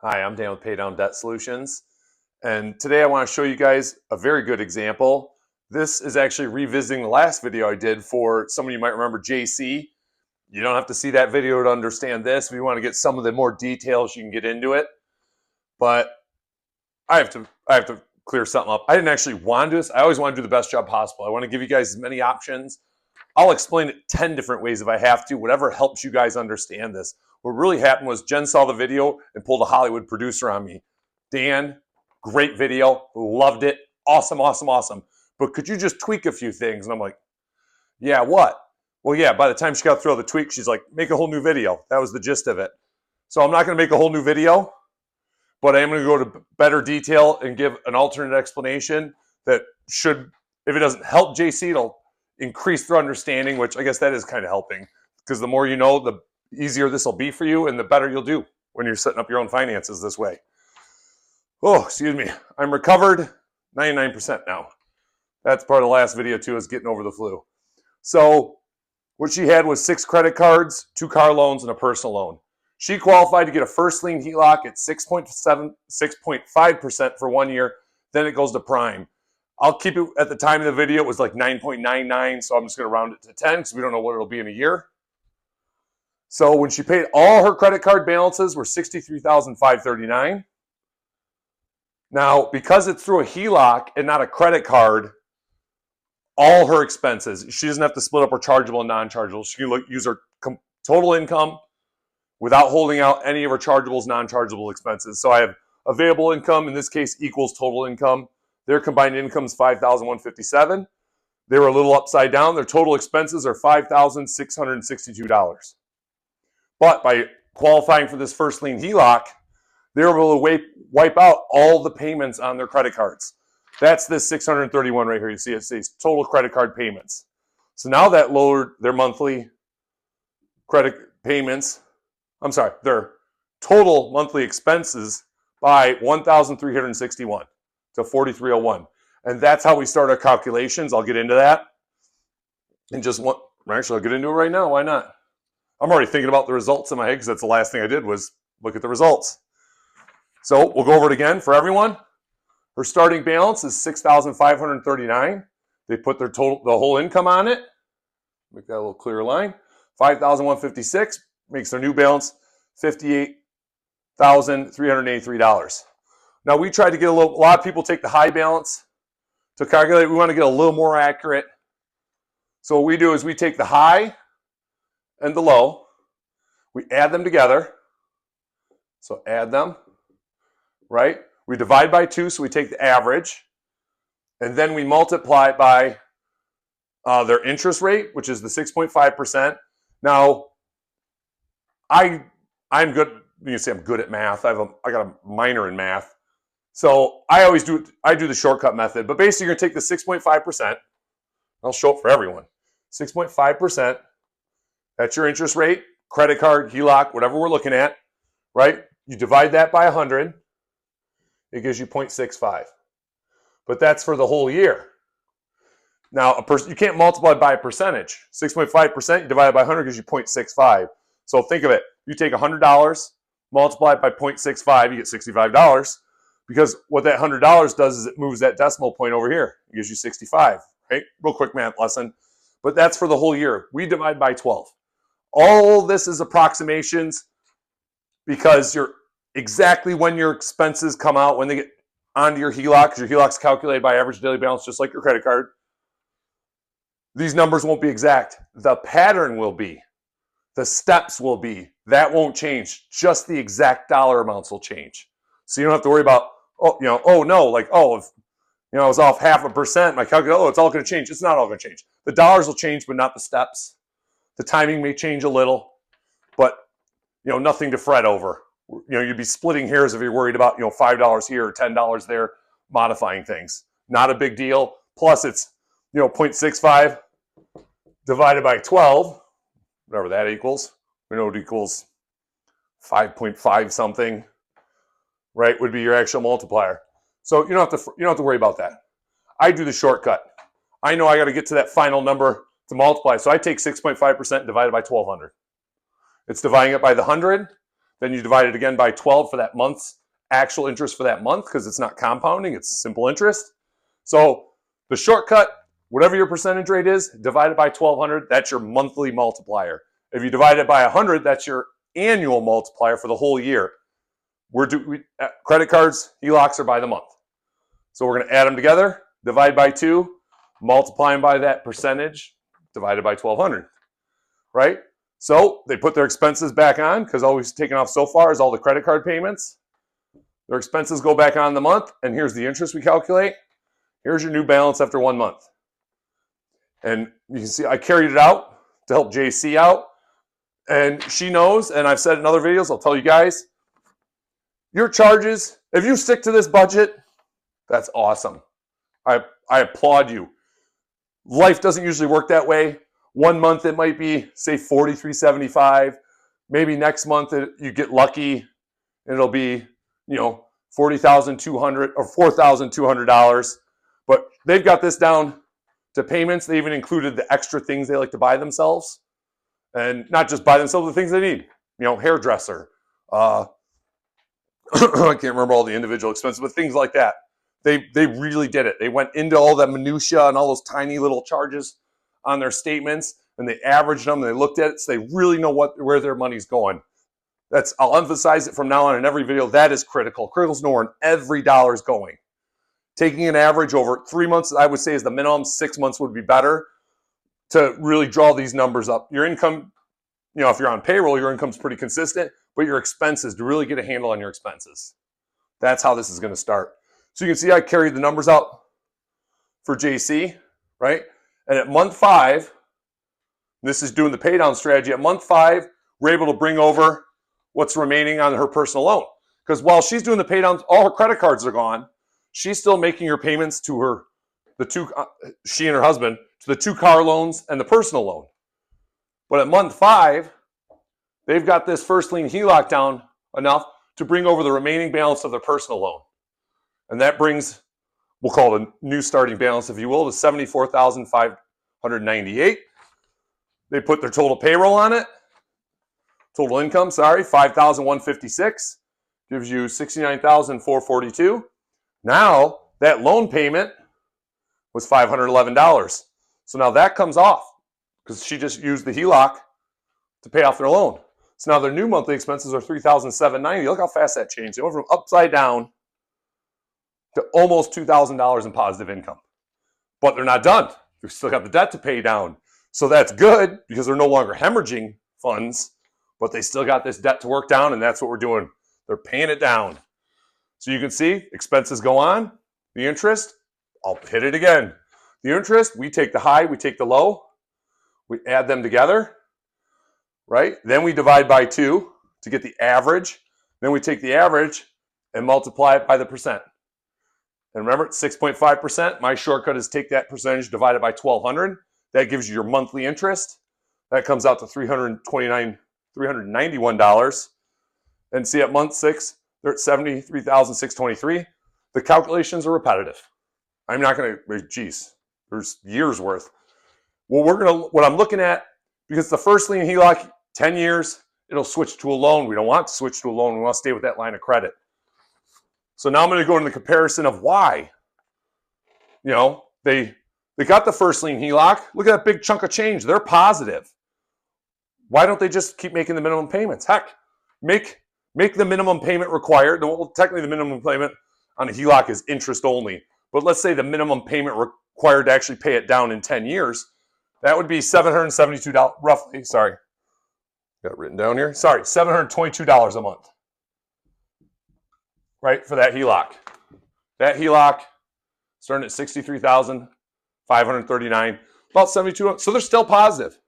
Hi, I'm Dan with Pay Down Debt Solutions, and today I want to show you guys a very good example. This is actually revisiting the last video I did for some of you might remember JC. You don't have to see that video to understand this. If you want to get some of the more details, you can get into it. But I have to clear something up. I didn't actually want to do this. I always want to do the best job possible. I want to give you guys as many options. I'll explain it 10 different ways if I have to, whatever helps you guys understand this. What really happened was Jen saw the video and pulled a Hollywood producer on me. Dan, great video, loved it, awesome, awesome, awesome. But could you just tweak a few things? And I'm like, yeah, what? Well, yeah, by the time she got through all the tweaks, she's like, make a whole new video. That was the gist of it. So I'm not going to make a whole new video, but I am going to go to better detail and give an alternate explanation that should, if it doesn't help JC, it'll increase their understanding, which I guess that is kind of helping, because the more you know, the easier this will be for you and the better you'll do when you're setting up your own finances this way. Oh, excuse me. I'm recovered 99% now. That's part of the last video too, is getting over the flu. So what she had was 6 credit cards, 2 car loans, and a personal loan. She qualified to get a first lien HELOC at 6.5% for 1 year. Then it goes to prime. I'll keep it at the time of the video, it was like 9.99, so I'm just going to round it to 10 because we don't know what it'll be in a year. So when she paid, all her credit card balances were $63,539. Now, because it's through a HELOC and not a credit card, all her expenses, she doesn't have to split up her chargeable and non-chargeable. She can use her total income without holding out any of her chargeables, non-chargeable expenses. So I have available income, in this case, equals total income. Their combined income is $5,157. They were a little upside down. Their total expenses are $5,662. But by qualifying for this first lien HELOC, they were able to wipe out all the payments on their credit cards. That's this 631 right here. You see it says total credit card payments. So now that lowered their monthly credit payments, their total monthly expenses by $1,361 to $4,301. And that's how we start our calculations. I'll get into that in just one. Actually, I'll get into it right now. Why not? I'm already thinking about the results in my head because that's the last thing I did was look at the results. So we'll go over it again for everyone. Her starting balance is $6,539. They put the whole income on it. Make that a little clearer line. $5,156 makes their new balance $58,383. Now we tried to get a lot of people take the high balance to calculate. We want to get a little more accurate. So what we do is we take the high and the low, we add them together. So add them, right? We divide by 2, so we take the average, and then we multiply it by their interest rate, which is the 6.5%. Now, I'm good. You can say I'm good at math. I got a minor in math, so I do the shortcut method. But basically, you're gonna take the 6.5%. I'll show it for everyone. 6.5%. That's your interest rate, credit card, HELOC, whatever we're looking at, right? You divide that by 100. It gives you 0.65. But that's for the whole year. Now, you can't multiply by a percentage. 6.5%, you divide it by 100 gives you 0.65. So think of it. You take $100, multiply it by 0.65, you get $65. Because what that $100 does is it moves that decimal point over here. It gives you 65, right? Real quick math lesson. But that's for the whole year. We divide by 12. All this is approximations because you're exactly when your expenses come out, when they get onto your HELOC, because your HELOC is calculated by average daily balance, just like your credit card. These numbers won't be exact. The pattern will be. The steps will be. That won't change. Just the exact dollar amounts will change. So you don't have to worry about, if I was off 0.5%, my calculator, it's all going to change. It's not all going to change. The dollars will change, but not the steps. The timing may change a little, but nothing to fret over. You'd be splitting hairs if you're worried about $5 here or $10 there, modifying things. Not a big deal. Plus, it's 0.65 divided by 12, whatever that equals. We know it equals 5.5 something, right? Would be your actual multiplier. So you don't have to worry about that. I do the shortcut. I know I got to get to that final number to multiply. So I take 6.5% divided by 1,200. It's dividing it by the 100. Then you divide it again by 12 for that month's actual interest for that month, because it's not compounding, it's simple interest. So the shortcut, whatever your percentage rate is, divide it by 1,200, that's your monthly multiplier. If you divide it by 100, that's your annual multiplier for the whole year. Credit cards, HELOCs are by the month. So we're going to add them together, divide by 2, multiply them by that percentage, divided by 1,200, right? So they put their expenses back on, because all we've taken off so far is all the credit card payments. Their expenses go back on the month, and here's the interest we calculate. Here's your new balance after 1 month. And you can see I carried it out to help JC out. And she knows, and I've said in other videos, I'll tell you guys, your charges, if you stick to this budget, that's awesome. I applaud you. Life doesn't usually work that way. 1 month it might be, say, $43.75. Maybe next month you get lucky and it'll be, $40,200 or $4,200. But they've got this down to payments. They even included the extra things they like to buy themselves. And not just buy themselves the things they need. Hairdresser. I can't remember all the individual expenses, but things like that. They really did it. They went into all that minutia and all those tiny little charges on their statements, and they averaged them, and they looked at it, so they really know where their money's going. I'll emphasize it from now on in every video. That is critical. Critical is knowing every dollar is going. Taking an average over 3 months, I would say, is the minimum. 6 months would be better to really draw these numbers up. Your income, if you're on payroll, your income's pretty consistent, but your expenses, to really get a handle on your expenses. That's how this is going to start. So you can see I carried the numbers out for JC, right? And at month 5, this is doing the pay down strategy. At month 5, we're able to bring over what's remaining on her personal loan. Because while she's doing the pay downs, all her credit cards are gone. She's still making her payments to she and her husband, to the 2 car loans and the personal loan. But at month 5, they've got this first lien HELOC down enough to bring over the remaining balance of their personal loan. And that brings, we'll call it a new starting balance, if you will, to $74,598. They put their total payroll on it. Total income, $5,156. Gives you $69,442. Now, that loan payment was $511. So now that comes off because she just used the HELOC to pay off their loan. So now their new monthly expenses are $3,790. Look how fast that changed. It went from upside down to almost $2,000 in positive income. But they're not done. They've still got the debt to pay down. So that's good because they're no longer hemorrhaging funds, but they still got this debt to work down, and that's what we're doing. They're paying it down. So you can see expenses go on. The interest, I'll hit it again. The interest, we take the high, we take the low, we add them together, right? Then we divide by 2 to get the average. Then we take the average and multiply it by the percent. And remember, it's 6.5%. My shortcut is take that percentage divided by 1,200. That gives you your monthly interest. That comes out to $391. And see, at month 6, they're at $73,623. The calculations are repetitive. I'm not going to, geez, there's years worth. Well, what I'm looking at, because the first lien HELOC, 10 years, it'll switch to a loan. We don't want to switch to a loan. We want to stay with that line of credit. So now I'm going to go into the comparison of why. They got the first lien HELOC. Look at that big chunk of change. They're positive. Why don't they just keep making the minimum payments? Heck, make the minimum payment required. Well, technically the minimum payment on a HELOC is interest only. But let's say the minimum payment required to actually pay it down in 10 years. That would be $772, roughly. Sorry. Got it written down here. Sorry, $722 a month. Right, for that HELOC. That HELOC starting at $63,539, about $72. So they're still positive.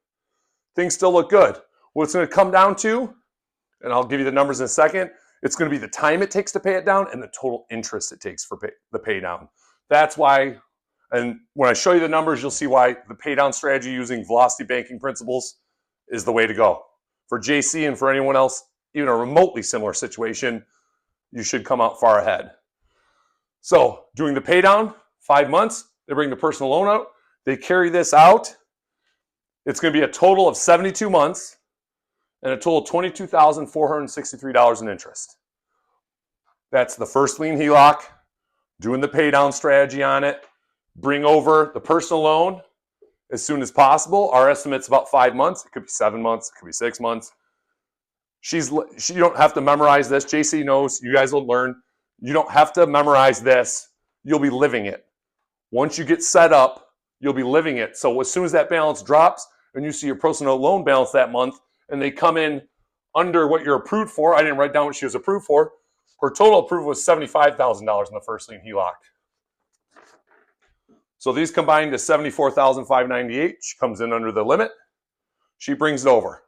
Things still look good. What it's going to come down to, and I'll give you the numbers in a second, it's going to be the time it takes to pay it down and the total interest it takes for the pay down. That's why, and when I show you the numbers, you'll see why the pay down strategy using velocity banking principles is the way to go. For JC and for anyone else, even a remotely similar situation, you should come out far ahead. So doing the pay down, 5 months, they bring the personal loan out, they carry this out. It's going to be a total of 72 months. and a total of $22,463 in interest. That's the first lien HELOC, doing the pay down strategy on it, bring over the personal loan as soon as possible. Our estimate's about 5 months. It could be 7 months. It could be 6 months. You don't have to memorize this. JC knows. You guys will learn. You don't have to memorize this. You'll be living it. Once you get set up, you'll be living it. So as soon as that balance drops and you see your personal loan balance that month and they come in under what you're approved for, I didn't write down what she was approved for. Her total approval was $75,000 in the first lien HELOC. So these combined to $74,598. She comes in under the limit. She brings it over.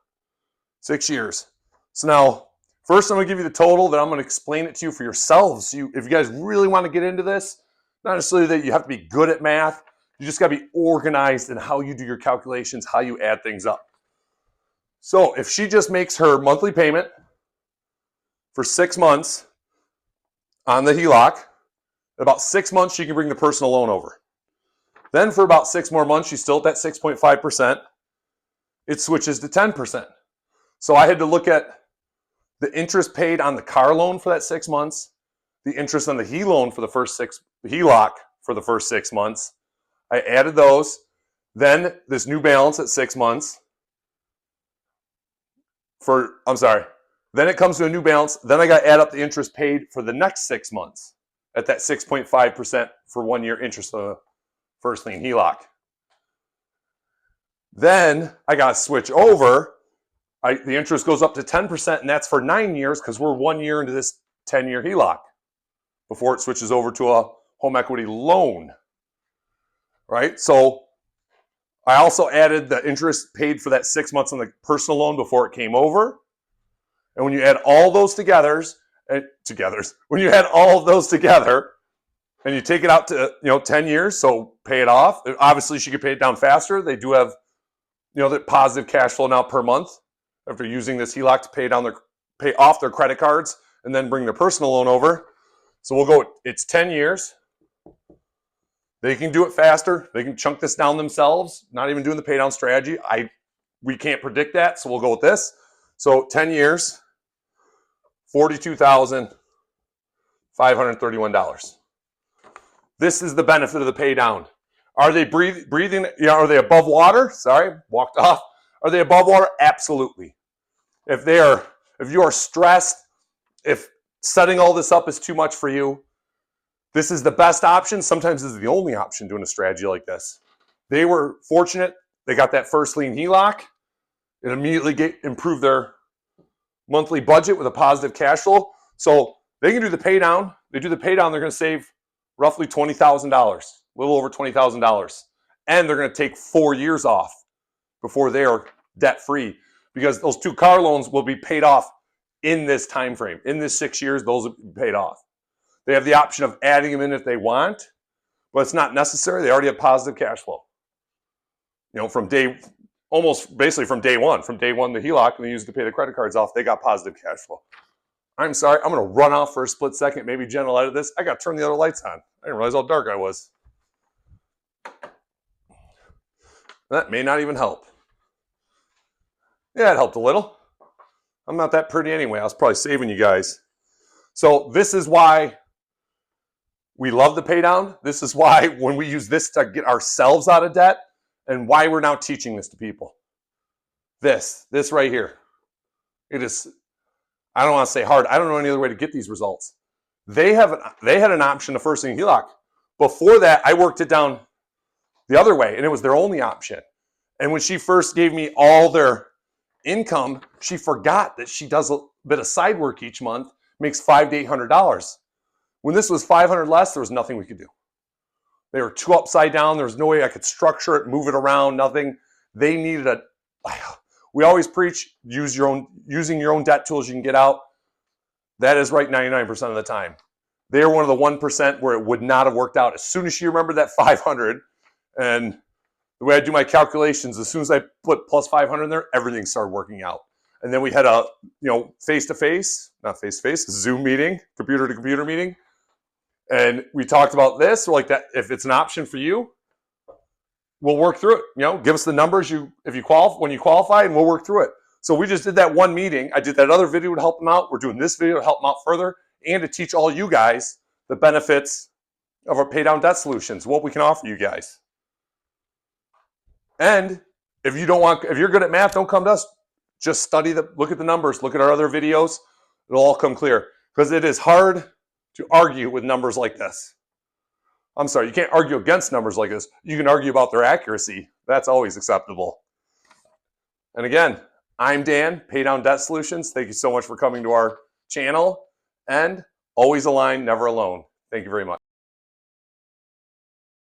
6 years. So now, first I'm going to give you the total, then I'm going to explain it to you for yourselves. If you guys really want to get into this, not necessarily that you have to be good at math, you just got to be organized in how you do your calculations, how you add things up. So if she just makes her monthly payment for 6 months on the HELOC, in about 6 months she can bring the personal loan over. Then for about 6 more months, she's still at that 6.5%. It switches to 10%. So I had to look at the interest paid on the car loan for that 6 months, the interest on the HELOC for the first 6 months. I added those. Then this new balance at 6 months. Then it comes to a new balance. Then I got to add up the interest paid for the next 6 months at that 6.5% for 1 year interest on the first lien HELOC. Then I got to switch over. The interest goes up to 10%, and that's for 9 years because we're 1 year into this 10-year HELOC before it switches over to a home equity loan, right? So I also added the interest paid for that 6 months on the personal loan before it came over. And when you add all those together, when you add all of those together and you take it out to 10 years, so pay it off. Obviously, she could pay it down faster. They do have the positive cash flow now per month after using this HELOC to pay off their credit cards and then bring their personal loan over. So we'll go, it's 10 years. They can do it faster. They can chunk this down themselves, not even doing the pay down strategy. We can't predict that, so we'll go with this. So 10 years, $42,531. This is the benefit of the pay down. Are they breathing? Are they above water? Sorry, walked off. Are they above water? Absolutely. If you are stressed, if setting all this up is too much for you, this is the best option. Sometimes this is the only option doing a strategy like this. They were fortunate. They got that first lien HELOC. It immediately improved their monthly budget with a positive cash flow. So they can do the pay down. They do the pay down, they're going to save roughly $20,000, a little over $20,000. And they're going to take 4 years off before they are debt-free because those 2 car loans will be paid off in this time frame. In this 6 years, those will be paid off. They have the option of adding them in if they want, but it's not necessary. They already have positive cash flow. Basically from day one. From day one, the HELOC, and they used to pay the credit cards off, they got positive cash flow. I'm sorry, I'm going to run off for a split second. Maybe Jen will edit this. I got to turn the other lights on. I didn't realize how dark I was. That may not even help. Yeah, it helped a little. I'm not that pretty anyway. I was probably saving you guys. So this is why we love the pay down. This is why when we use this to get ourselves out of debt and why we're now teaching this to people. This right here. It is, I don't want to say hard. I don't know any other way to get these results. They had an option to first lien HELOC. Before that, I worked it down the other way, and it was their only option. And when she first gave me all their income, she forgot that she does a bit of side work each month, makes $500 to $800. When this was $500 less, there was nothing we could do. They were too upside down. There was no way I could structure it, move it around, nothing. They needed we always preach, using your own debt tools you can get out. That is right 99% of the time. They are one of the 1% where it would not have worked out. As soon as she remembered that 500, and the way I do my calculations, as soon as I put plus 500 in there, everything started working out. And then we had a face-to-face, not face-to-face, Zoom meeting, computer-to-computer meeting. And we talked about this. We're like, that if it's an option for you, we'll work through it. Give us the numbers when you qualify, and we'll work through it. So we just did that one meeting. I did that other video to help them out. We're doing this video to help them out further and to teach all you guys the benefits of our pay down debt solutions, what we can offer you guys. And if you're good at math, don't come to us. Just look at the numbers, look at our other videos. It'll all come clear, because it is hard to argue with numbers like this. I'm sorry, you can't argue against numbers like this. You can argue about their accuracy. That's always acceptable. And again, I'm Dan, Pay Down Debt Solutions. Thank you so much for coming to our channel. And always aligned, never alone. Thank you very much.